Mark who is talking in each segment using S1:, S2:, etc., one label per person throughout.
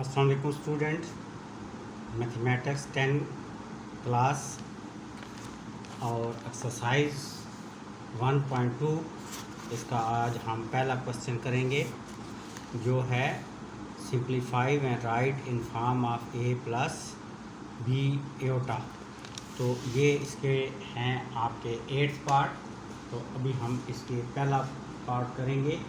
S1: अस्सलाम वालेकुम student, mathematics 10 class और एक्सरसाइज 1.2 इसका आज हम पहला क्वेश्चन करेंगे जो है simplify and write in form of A plus B iota. तो ये इसके हैं आपके 8th पार्ट। तो अभी हम इसके पहला पार्ट करेंगे।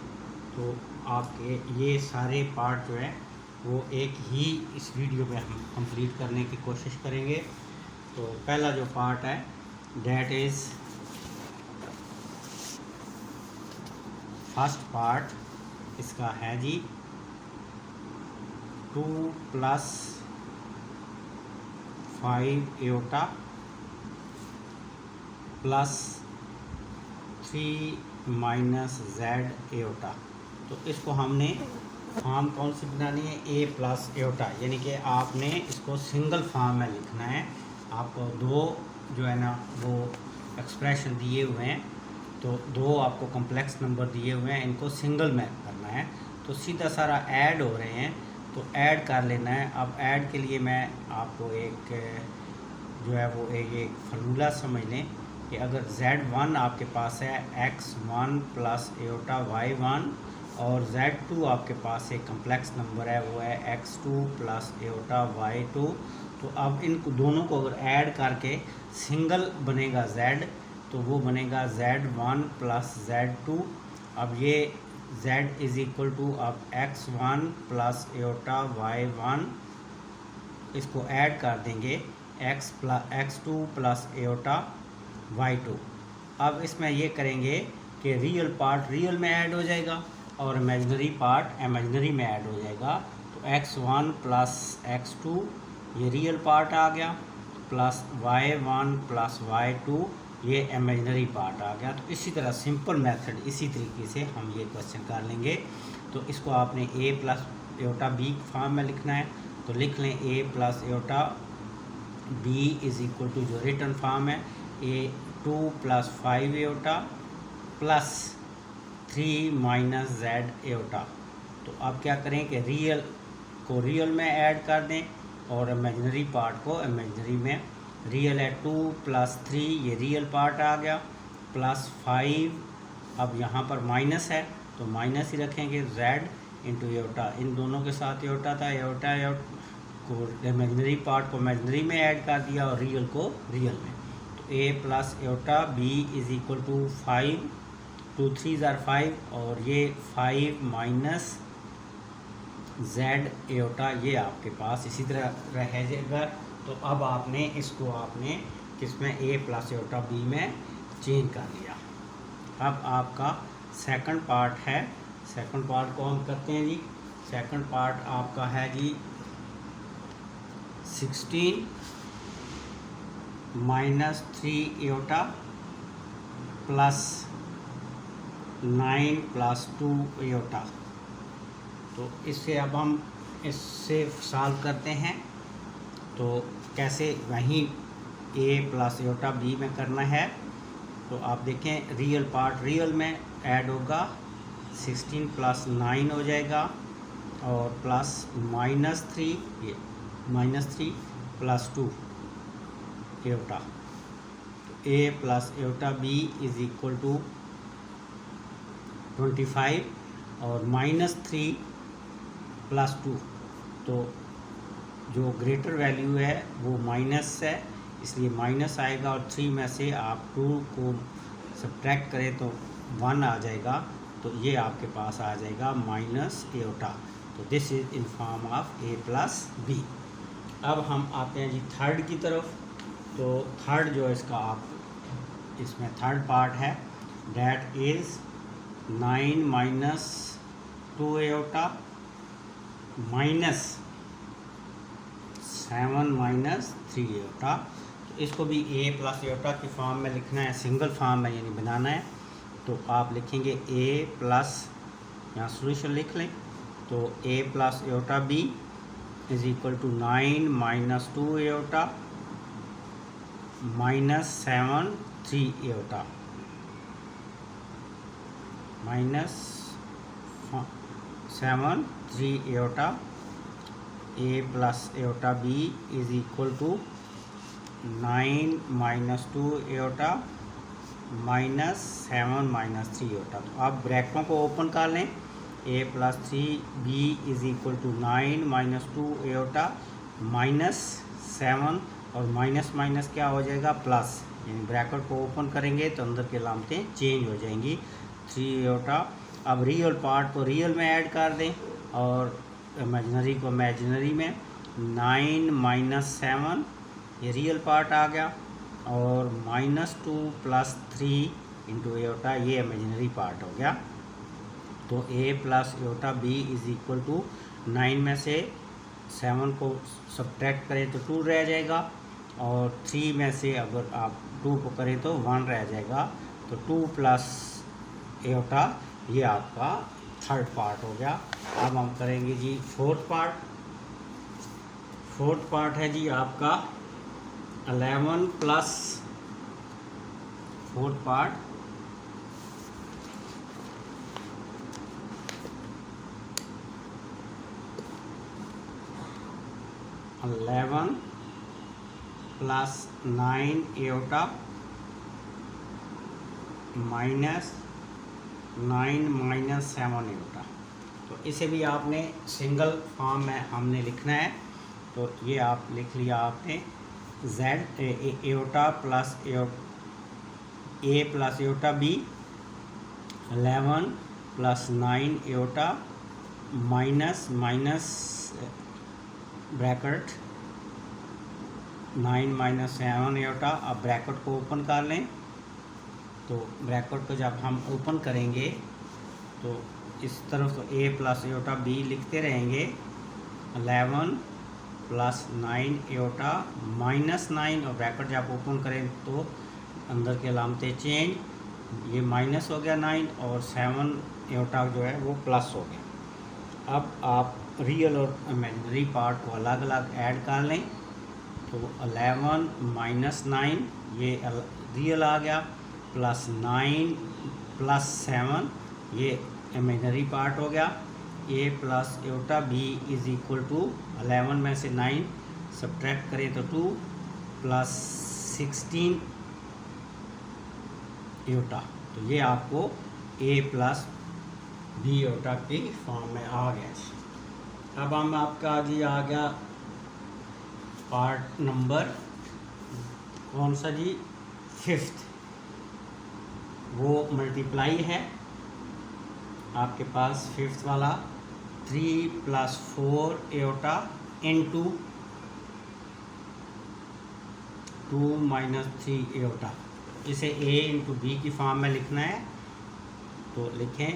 S1: तो आपके ये सारे पार्ट जो है वो एक ही इस वीडियो में हम कंप्लीट करने की कोशिश करेंगे। तो पहला जो पार्ट है डेट इज़ फर्स्ट पार्ट इसका है जी 2 + 5 एटा प्लस 3 - z एटा। तो इसको हमने फॉर्म कौन सी बनानी है, ए प्लस एटा, यानी कि आपने इसको सिंगल फॉर्म में लिखना है। आपको दो जो है ना वो एक्सप्रेशन दिए हुए हैं, तो दो आपको कॉम्प्लेक्स नंबर दिए हुए हैं, इनको सिंगल में करना है। तो सीधा सारा ऐड हो रहे हैं, तो ऐड कर लेना है। अब ऐड के लिए मैं आपको एक जो है वो एक फार्मूला समझ लें कि अगर z1 आपके पास है x1 + एटा y1 और z2 आपके पास एक कम्प्लेक्स नंबर है वो है x2 + एटा y2। तो अब इन दोनों को अगर ऐड करके सिंगल बनेगा z, तो वो बनेगा z1 + z2। अब ये z = अब x1 + एटा y1, इसको ऐड कर देंगे x2 + एटा y2। अब इसमें ये करेंगे कि रियल पार्ट रियल में ऐड हो जाएगा और इमेजिनरी पार्ट इमेजिनरी में ऐड हो जाएगा। तो x1 + x2 ये रियल पार्ट आ गया, प्लस y1 + y2 ये इमेजिनरी पार्ट आ गया। तो इसी तरह सिंपल मेथड इसी तरीके से हम ये क्वेश्चन कर लेंगे। तो इसको आपने a + एटा b फॉर्म में लिखना है। तो लिख लें a + एटा b = जो रिटर्न फॉर्म है a2 + 5 एटा प्लस 3 - z एटा। तो अब क्या करें कि रियल को रियल में ऐड कर दें और इमेजिनरी पार्ट को इमेजिनरी में। रियल है 2 + 3 ये रियल पार्ट आ गया, प्लस 5, अब यहाँ पर माइनस है तो माइनस ही रखेंगे, z × एटा। इन दोनों के साथ एटा था, एटा को इमेजिनरी पार्ट को इमेजिनरी में ऐड कर दिया और रियल को रियल में। तो a + एटा b = 5, 2 × 3 = 5 और ये 5 - z एटा ये आपके पास इसी तरह रह जाएगा। तो अब आपने इसको आपने किसमें a + एटा b में चेंज कर लिया। अब आपका सेकंड पार्ट है, सेकंड पार्ट को हम करते हैं जी। सेकंड पार्ट आपका है जी 16 - 3 एटा प्लस 9 + 2 एटा। तो इससे अब हम इससे सॉल्व करते हैं। तो कैसे, वहीं a + एटा b में करना है। तो आप देखें रियल पार्ट रियल में ऐड होगा, 16 + 9 हो जाएगा और प्लस -3 ये -3 + 2 एटा। a + एटा b = 25 और -3 + 2। तो जो ग्रेटर वैल्यू है वो माइनस है, इसलिए माइनस आएगा और 3 में से आप 2 को सब्ट्रैक्ट करें तो 1 आ जाएगा। तो ये आपके पास आ जाएगा -एटा। तो this is in form of a + b। अब हम आते हैं जी थर्ड की तरफ। तो थर्ड जो इसका आप इसमें थर्ड पार्ट है डेट इज़ 9 - 2 एटा -7 - 3 एटा। तो इसको भी a + एटा की फॉर्म में लिखना है, सिंगल फॉर्म में यानी बनाना है। तो आप लिखेंगे a + यहाँ सोल्यूशन लिख लें। तो a + Etah b = 9 - 2 Etah -7 3 Etah -7 3 iota a plus iota B is equal to 9 minus 2 iota minus 7 minus 3 iota. तो आप ब्रैकेटों को ओपन कर लें, a plus 3 b is equal to 9 minus 2 iota minus 7 और माइनस माइनस क्या हो जाएगा प्लस, यानी ब्रैकेट को ओपन करेंगे तो अंदर की अलामतें चेंज हो जाएंगी। 3 एओटा। अब रियल पार्ट को रियल में ऐड कर दें और इमेजिनरी को इमेजिनरी में। 9 माइनस 7 ये रियल पार्ट आ गया और माइनस 2 प्लस 3 इंटू एओटा ये इमेजिनरी पार्ट हो गया। तो a plus iota B is equal to 9 में से 7 को सब्ट्रैक्ट करें तो 2 रह जाएगा और 3 में से अगर आप 2 को करें तो 1 रह जाएगा। तो 2 प्लस एओटा ये आपका थर्ड पार्ट हो गया। अब हम करेंगे जी फोर्थ पार्ट। फोर्थ पार्ट है जी आपका 11 plus fourth part 11 plus 9 iota minus 9 minus 7 aorta. तो इसे भी आपने सिंगल फॉर्म में हमने लिखना है। तो ये आप लिख लिया आपने z iota plus a plus iota b 11 plus 9 iota minus minus bracket 9 minus 7 iota. अब ब्रैकेट को ओपन कर लें। तो ब्रैकेट को जब हम ओपन करेंगे तो इस तरफ तो ए प्लस एओटा बी लिखते रहेंगे। 11 प्लस 9 एओटा माइनस 9 और ब्रैकेट जब ओपन करें तो अंदर के अलामतें चेंज, ये माइनस हो गया 9 और 7 एओटा जो है वो प्लस हो गया। अब आप रियल और इमेजिनरी पार्ट को अलग अलग ऐड कर लें। तो 11 माइनस 9 ये रियल आ गया प्लस 9 प्लस 7 ये इमेजिनरी पार्ट हो गया। A plus iota B is equal to 11 में से 9 सब्ट्रैक्ट करें तो 2 प्लस 16 एओटा। तो ये आपको ए प्लस बी एओटा की फॉर्म में आ गया। अब हम आपका जी आ गया पार्ट नंबर कौन सा जी, फिफ्थ। वो मल्टीप्लाई है आपके पास फिफ्थ वाला 3 plus 4 iota into 2 minus 3 iota. इसे ए इंटू बी की फॉर्म में लिखना है। तो लिखें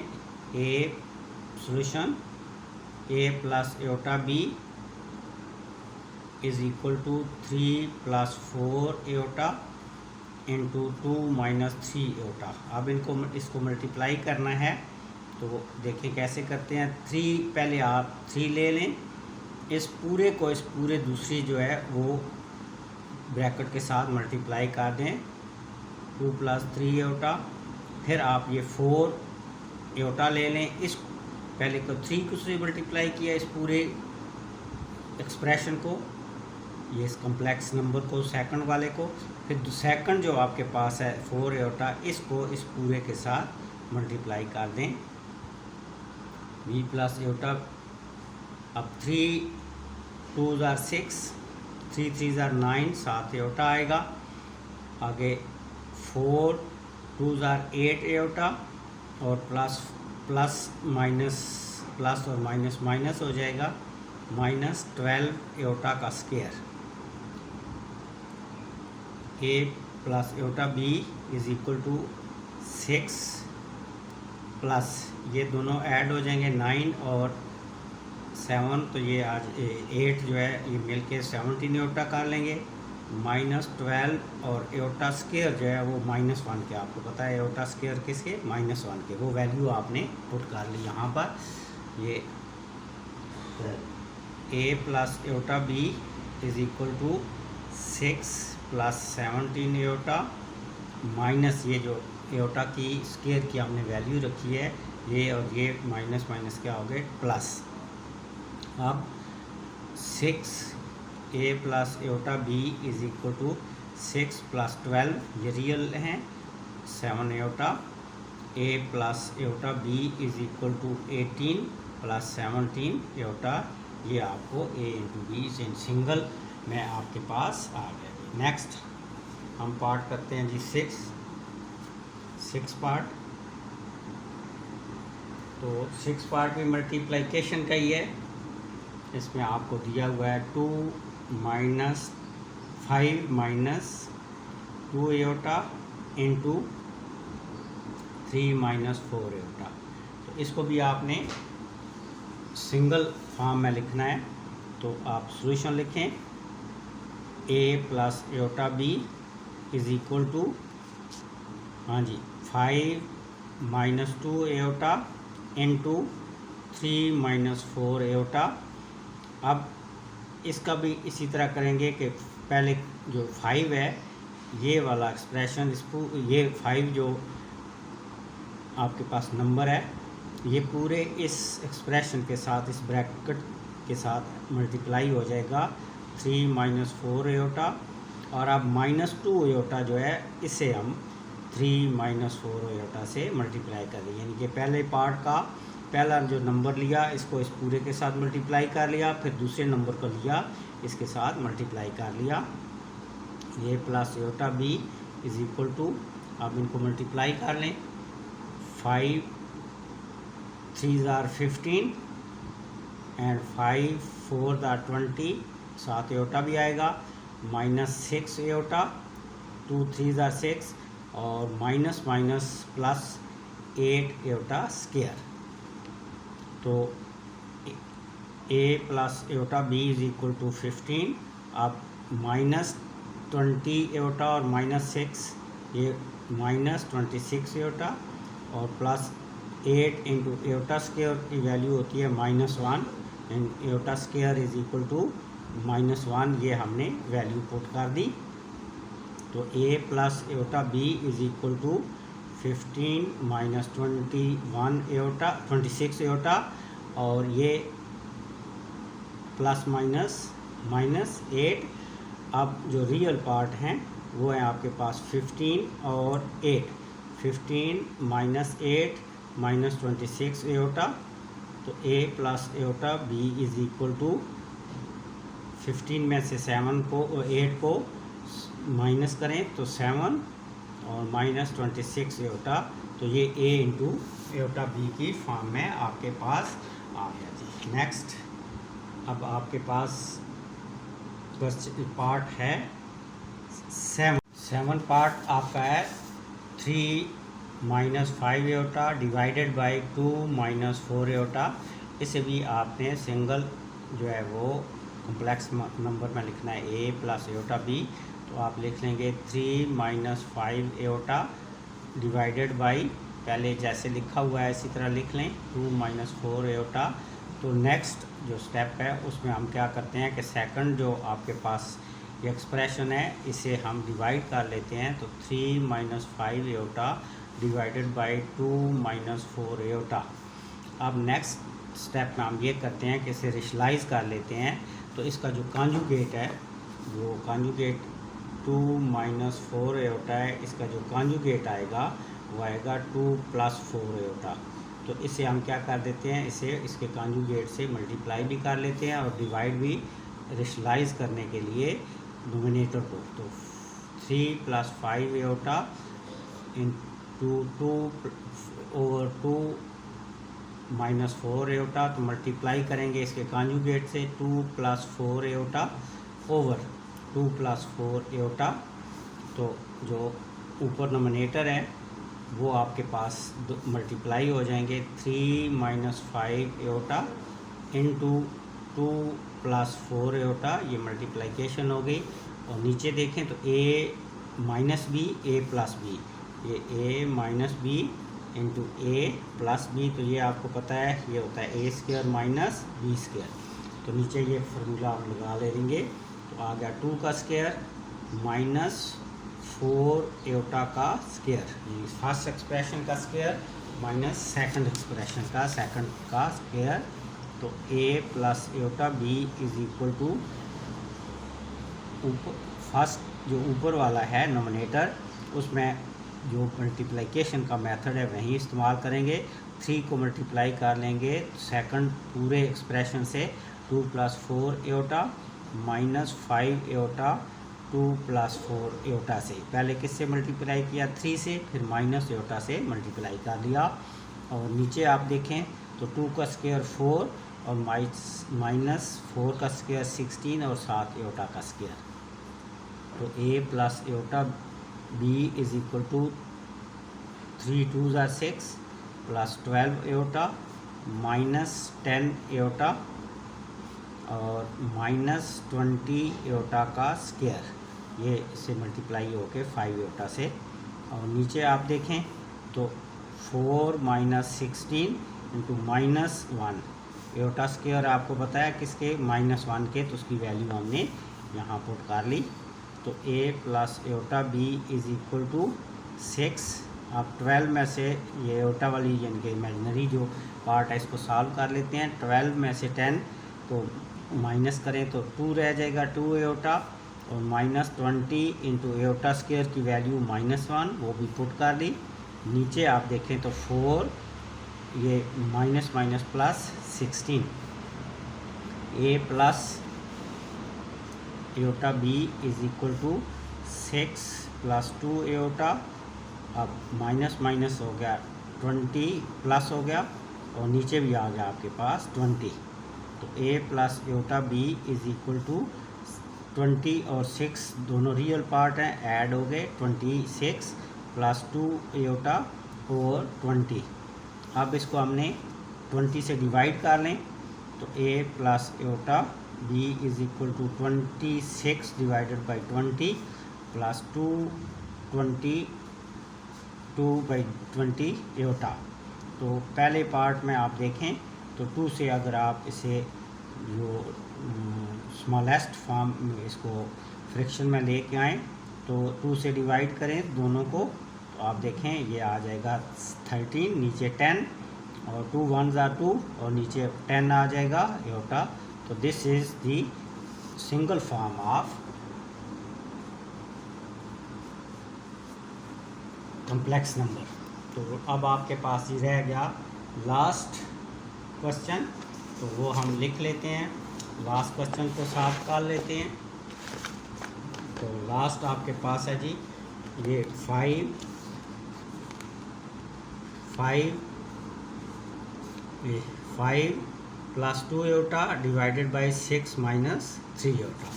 S1: a solution A plus iota B is equal to 3 plus 4 iota into 2 minus 3 iota. अब इसको मल्टीप्लाई करना है। तो देखें कैसे करते हैं। 3 पहले आप 3 ले लें, इस पूरे दूसरी जो है वो ब्रैकेट के साथ मल्टीप्लाई कर दें 2 प्लस 3 एओटा। फिर आप ये 4 एओटा ले लें, इस पहले को 3 को से मल्टीप्लाई किया इस पूरे एक्सप्रेशन को, ये इस कम्प्लेक्स नंबर को सेकंड वाले को। फिर सेकंड जो आपके पास है 4 एओटा इसको इस पूरे के साथ मल्टीप्लाई कर दें बी प्लस एओटा। अब 3 2 ज़ार 6 3 3 ज़ार 9 7 एओटा आएगा। आगे 4 2 ज़ार 8 एओटा और प्लस माइनस प्लस और माइनस माइनस हो जाएगा माइनस 12 एओटा का square. A plus iota B is equal to 6 plus ये दोनों ऐड हो जाएंगे 9 और 7। तो ये आज 8 जो है ये मिल के 17 एओटा कर लेंगे माइनस 12 और एओटा स्क्वायर जो है वो -1 के। आपको पता है एओटा स्क्वायर किसके, -1 के। वो वैल्यू आपने पुट कर ली यहाँ पर। ये a plus iota B is equal to 6 plus 17 iota minus ये जो एओटा की स्क्वायर की हमने वैल्यू रखी है ये, और ये माइनस माइनस क्या हो गए प्लस। अब 6 a plus iota b is equal to 6 plus 12, ये रियल हैं, 7 iota a plus iota b is equal to 18 plus 17 iota, ये आपको a इंटू बी इन सिंगल में आपके पास आ गया। नेक्स्ट हम पार्ट करते हैं जी 6 पार्ट। तो 6 पार्ट भी मल्टीप्लिकेशन का ही है। इसमें आपको दिया हुआ है 2 माइनस 5 माइनस 2 एटा इंटू 3 माइनस 4 एटा। तो इसको भी आपने सिंगल फॉर्म में लिखना है। तो आप सॉल्यूशन लिखें, a plus iota b is equal to, हाँ जी, 5 माइनस 2 एटा इंटू 3 माइनस 4 एटा। अब इसका भी इसी तरह करेंगे कि पहले जो 5 है ये वाला एक्सप्रेशन, इसको ये 5 जो आपके पास नंबर है ये पूरे इस एक्सप्रेशन के साथ, इस ब्रैकेट के साथ मल्टीप्लाई हो जाएगा 3 माइनस 4 एटा। और अब माइनस 2 एटा जो है इसे हम 3 माइनस 4 एटा से मल्टीप्लाई कर रहे हैं। यानी कि पहले पार्ट का पहला जो नंबर लिया इसको इस पूरे के साथ मल्टीप्लाई कर लिया, फिर दूसरे नंबर को लिया इसके साथ मल्टीप्लाई कर लिया। ये plus iota b is equal to, आप इनको मल्टीप्लाई कर लें, 5 3 आर 15 एंड 5 4 आर 20, 7 एटा भी आएगा, माइनस 6 एटा, 2 3 आर 6 और माइनस माइनस प्लस 8 एटा स्क्वायर। तो a plus iota b is equal to 15। अब माइनस 20 एटा और माइनस 6, ये माइनस 26 एटा और प्लस 8 इंटू एटा स्क्वायर की वैल्यू होती है -1 and Etah square is equal to -1, ये हमने वैल्यू पुट कर दी। तो a plus iota b is equal to 15 minus 21 iota 26 एटा और ये प्लस माइनस माइनस 8। अब जो रियल पार्ट हैं वो है आपके पास 15 और 8, 15 माइनस 8 माइनस 26 एटा। तो a plus iota b is equal to 15 में से 7 को 8 को माइनस करें तो 7 और माइनस 26 एटा, तो ये a इंटू एटा b की फॉर्म में आपके पास आ गया जी। नेक्स्ट अब आपके पास पार्ट है 7 पार्ट आपका है 3 minus 5 Etah divided by 2 minus 4 एटा। इसे भी आपने सिंगल जो है वो कॉम्प्लेक्स नंबर में लिखना है, a प्लस एटा b। तो आप लिख लेंगे 3 माइनस 5 एटा डिवाइडेड बाई, पहले जैसे लिखा हुआ है इसी तरह लिख लें, 2 माइनस 4 एटा। तो नेक्स्ट जो स्टेप है उसमें हम क्या करते हैं कि सेकंड जो आपके पास ये एक्सप्रेशन है इसे हम डिवाइड कर लेते हैं। तो 3 minus 5 Etah divided by 2 minus 4 एटा। अब नेक्स्ट स्टेप में हम ये करते हैं कि इसे रेशलाइज कर लेते हैं। तो इसका जो कॉन्जुगेट है वो कॉन्जुगेट 2 माइनस 4 एटा है, इसका जो कॉन्जुगेट आएगा वो आएगा 2 प्लस 4 एटा। तो इसे हम क्या कर देते हैं, इसे इसके कॉन्जुगेट से मल्टीप्लाई भी कर लेते हैं और डिवाइड भी रेशलाइज करने के लिए नोमिनेटर को। तो 3 प्लस 5 एटा इंटू 2 ओवर 2 माइनस 4 एटा, तो मल्टीप्लाई करेंगे इसके कॉन्जुगेट से 2 प्लस 4 एटा ओवर 2 प्लस 4 एटा। तो जो ऊपर नोमिनेटर है वो आपके पास मल्टीप्लाई हो जाएंगे, 3 माइनस 5 एटा इंटू 2 प्लस 4 एटा, ये मल्टीप्लिकेशन हो गई। और नीचे देखें तो a minus B A plus B, ये a minus B into A plus B, तो ये आपको पता है ये होता है a square minus B square. तो नीचे ये फार्मूला हम लगा लेंगे। तो आ गया 2 का स्क्वायर माइनस 4 एटा का स्क्वायर, फर्स्ट एक्सप्रेशन का स्क्वायर माइनस सेकंड एक्सप्रेशन का स्क्वायर तो a plus iota b is equal to first जो ऊपर वाला है नोमिनेटर, उसमें जो मल्टीप्लिकेशन का मेथड है वही इस्तेमाल करेंगे। 3 को मल्टीप्लाई कर लेंगे सेकंड पूरे एक्सप्रेशन से, 2 plus 4 aorta minus 5 aorta 2 plus 4 aorta से। पहले किससे मल्टीप्लाई किया? 3 से, फिर माइनस एयोटा से मल्टीप्लाई कर लिया। और नीचे आप देखें तो 2 का स्क्वायर 4 और माइनस 4 का स्क्वायर 16 और 7 एयोटा का स्क्वायर। तो a plus iota b is equal to 3 2 ज़ा 6 प्लस 12 एयोटा माइनस 10 एयोटा और माइनस 20 एयोटा का स्क्वायर। ये इससे मल्टीप्लाई होके 5 एयोटा से। और नीचे आप देखें तो 4 minus 16 into minus 1 aorta square आपको बताया किसके? -1 के, तो उसकी वैल्यू हमने यहाँ पुट कर ली। तो a plus iota b is equal to 6। आप 12 में से ये एयोटा वाली यानी कि इमेजनरी जो पार्ट है इसको सॉल्व कर लेते हैं। 12 में से 10 तो माइनस करें तो 2 रह जाएगा, 2 एयोटा और माइनस 20 इंटू एयोटा स्क्वायर की वैल्यू -1, वो भी पुट कर दी। नीचे आप देखें तो 4 ये minus minus plus 16। a plus iota b is equal to 6 plus 2 iota, अब माइनस माइनस हो गया 20 प्लस हो गया और नीचे भी आ गया आपके पास 20। तो a plus iota b is equal to 20 और 6 दोनों रियल पार्ट हैं, ऐड हो गए 26 प्लस 2 एयोटा और 20। अब इसको हमने 20 से डिवाइड कर लें तो a plus iota b is equal to 26 divided by 20 plus 2/20 iota. तो पहले पार्ट में आप देखें तो 2 से अगर आप इसे जो स्मॉलेस्ट फॉर्म में इसको फ्रैक्शन में लेके आएँ तो 2 से डिवाइड करें दोनों को, तो आप देखें ये आ जाएगा 13, नीचे 10 और 2 1 ज़ा 2 और नीचे 10 आ जाएगा एयोटा। तो this is the single form of complex number. तो अब आपके पास ही रह गया लास्ट क्वेश्चन, तो वो हम लिख लेते हैं। लास्ट क्वेश्चन को साथ कर लेते हैं। तो लास्ट आपके पास है जी ये 5 plus 2 aorta divided by 6 minus 3 aorta.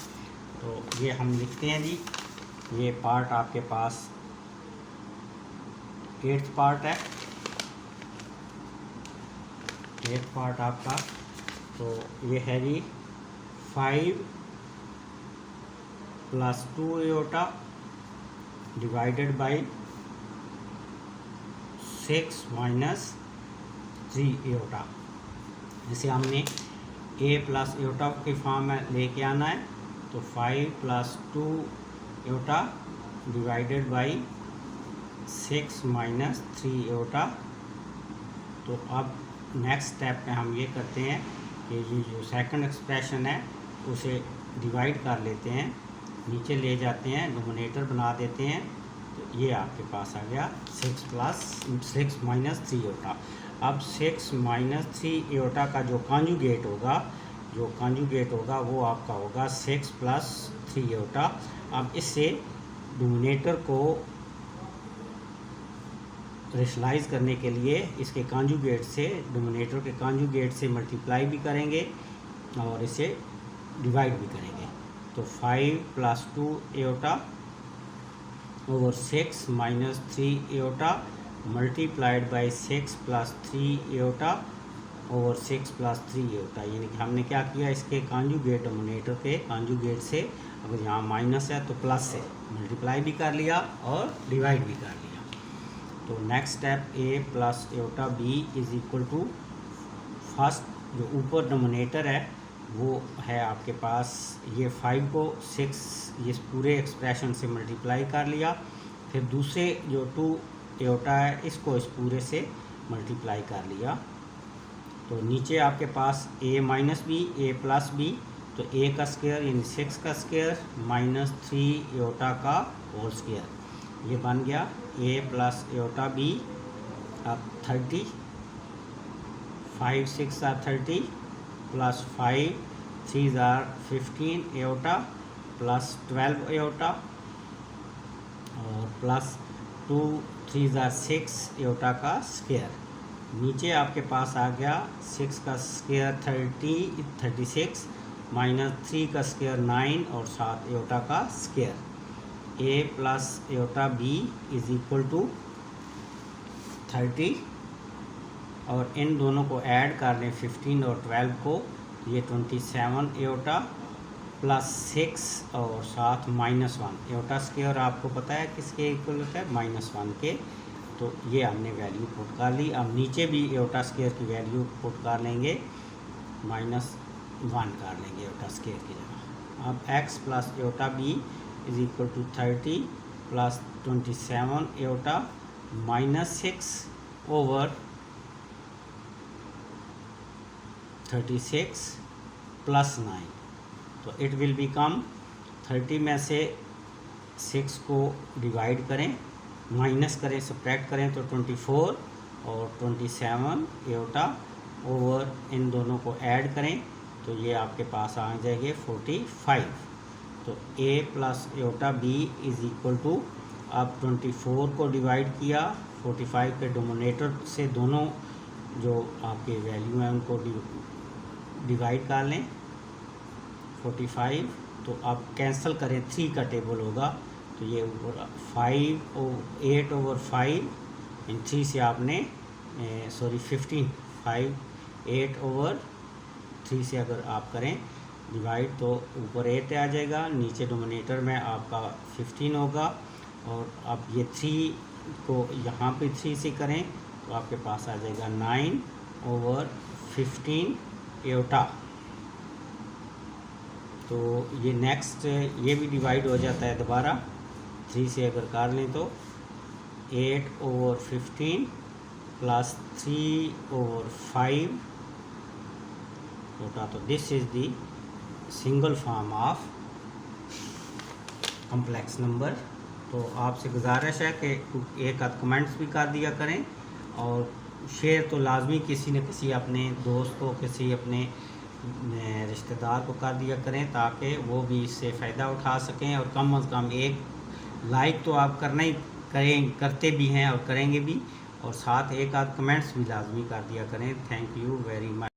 S1: तो ये हम लिखते हैं जी। ये पार्ट आपके पास 8th पार्ट है, 8th पार्ट आपका। तो ये है जी 5 plus 2 aorta divided by 6 minus 3 aorta. जिसे हमने a प्लस एयोटा के फॉर्म में लेके आना है। तो 5 plus 2 aorta divided by 6 minus 3 aorta. तो अब नेक्स्ट स्टेप में हम ये करते हैं कि ये जो सेकंड एक्सप्रेशन है उसे डिवाइड कर लेते हैं, नीचे ले जाते हैं, डिनोमिनेटर बना देते हैं। तो ये आपके पास आ गया 6 माइनस 3 एयोटा। अब 6 माइनस 3 एयोटा का जो कॉन्जुगेट होगा वो आपका होगा 6 प्लस 3 एयोटा। अब इससे डिनोमिनेटर को रेशनलाइज करने के लिए इसके कॉन्जुगेट से, डिनोमिनेटर के कॉन्जुगेट से मल्टीप्लाई भी करेंगे और इसे डिवाइड भी करेंगे। तो 5 plus 2 aorta over 6 minus 3 aorta multiplied by 6 plus 3 aorta over 6 plus 3 aorta. यानी कि हमने क्या किया, इसके कॉन्जुगेट डिनोमिनेटर के कॉन्जुगेट से, अगर यहाँ माइनस है तो प्लस से मल्टीप्लाई भी कर लिया और डिवाइड भी कर लिया। तो next step a plus iota b is equal to first जो ऊपर डिनोमिनेटर है वो है आपके पास ये 5 को 6 ये पूरे एक्सप्रेशन से मल्टीप्लाई कर लिया, फिर दूसरे जो 2 एयोटा है इसको इस पूरे से मल्टीप्लाई कर लिया। तो नीचे आपके पास a minus B A plus B, तो a का स्क्वायर यानी 6 का स्क्वायर माइनस 3 एयोटा का होल स्क्वायर, ये बन गया a प्लस एयोटा b। अब 30, 5 6 are 30 plus 5 3 are 15 iota plus 12 iota और प्लस 2 3 आर 6 एयोटा का स्क्वायर। नीचे आपके पास आ गया 6 का स्क्वायर 36 माइनस 3 का स्क्वायर 9 और 7 एयोटा का square. a plus iota b is equal to 30 और इन दोनों को ऐड कर लें 15 और 12 को, ये 27 एयोटा प्लस 6 और 7 माइनस 1 एयोटा स्क्वायर आपको पता है किसके इक्वल होता है, -1 के। तो ये हमने वैल्यू पुट कर ली। अब नीचे भी एयोटा स्क्वायर की वैल्यू पुट कर लेंगे, -1 कर लेंगे एयोटा स्क्वायर की जगह। अब x plus iota b is equal to 30 plus 27 iota -6 over 36 plus 9, तो इट विल बिकम 30 में से 6 को डिवाइड करें, माइनस करें, सब्ट्रैक्ट करें तो 24 और 27 एयोटा ओवर इन दोनों को ऐड करें तो ये आपके पास आ जाएंगे 45। तो a plus iota b is equal to, अब 24 को डिवाइड किया 45 के डोमिनेटर से, दोनों जो आपके वैल्यू हैं उनको डिवाइड कर लें 45, तो अब कैंसिल करें 3 का टेबल होगा, तो ये ऊपर 8 ओवर 5 इन 3 से आपने 15 8 ओवर 3 से अगर आप करें डिवाइड तो ऊपर 8 आ जाएगा, नीचे डोमिनेटर में आपका 15 होगा। और अब ये 3 को यहाँ पे 3 से करें तो आपके पास आ जाएगा 9 ओवर 15 एयोटा। तो ये नेक्स्ट ये भी डिवाइड हो जाता है दोबारा 3 से अगर कर लें तो 8 ओवर 15 प्लस 3 ओवर 5 होता। तो this is the single form of complex number. तो आपसे गुजारिश है कि एक आध कमेंट्स भी कर दिया करें और शेयर तो लाजमी किसी न किसी अपने दोस्त को, किसी अपने रिश्तेदार को कर दिया करें ताकि वो भी इससे फ़ायदा उठा सकें। और कम अज़ कम एक लाइक तो आप करते भी हैं और करेंगे भी, और साथ एक आध कमेंट्स भी लाजमी कर दिया करें। Thank you very much.